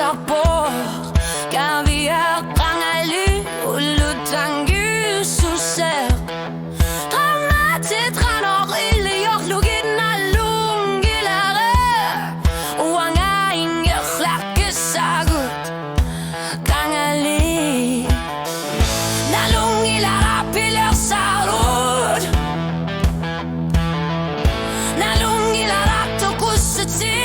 leur porte. Caviar, kangali, ulutangil, suser. Dramatet ranor ilior lugin alungilare. Uanga inger lakisagut, kangali. Nalungilara piler sarud. Nalungilara tokusuti.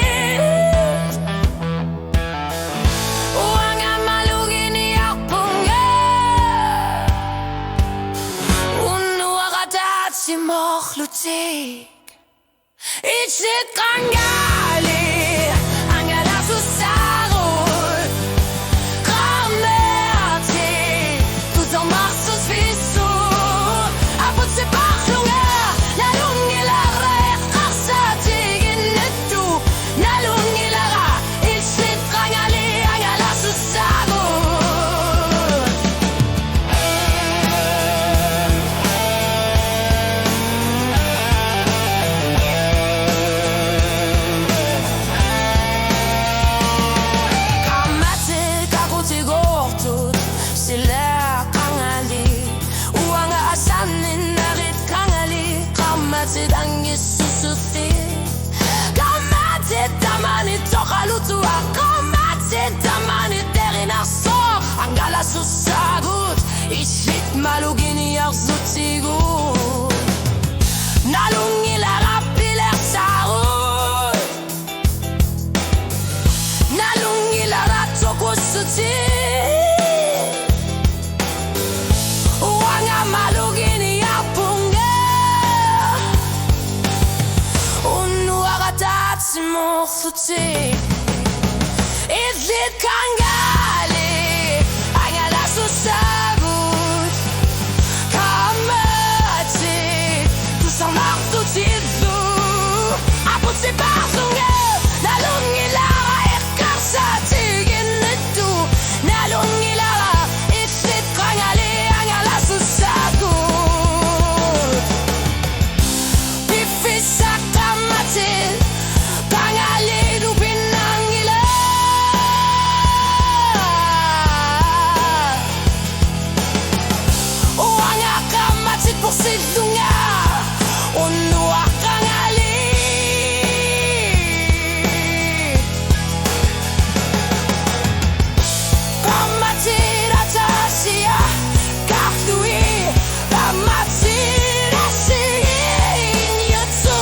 Mochlutik, ich sit kangali, angela susarul, grammerti, tout en marsus visu, apud se parlunga, la lungilara ekhasati ginnetu, la lungilara, ich sit kangali, angela susarul. Dangi susufi, kamate tamani tokalutua, kamate tamani derinaso, angala susagut, ishit malugini yarzutigut, nalungi la rapiler sarut, nalungi la ratokusuti, wanga malugini yapunga. Mochlutik, ich sit kangali, angela susagut, kamati, tout s'en martutizu, apud se parlunga, nalungilara ekhasati ginnetu, nalungilara, ich sit kangali, angela susagut, pifisa kamati. Sidunga, unua kangali. Kamatira tasia, kaftui, kamatira sinyotsu.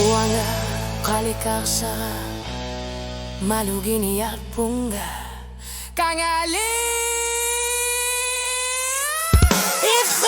Uanga kalikarsa, malugini yarpunga, kangali. It's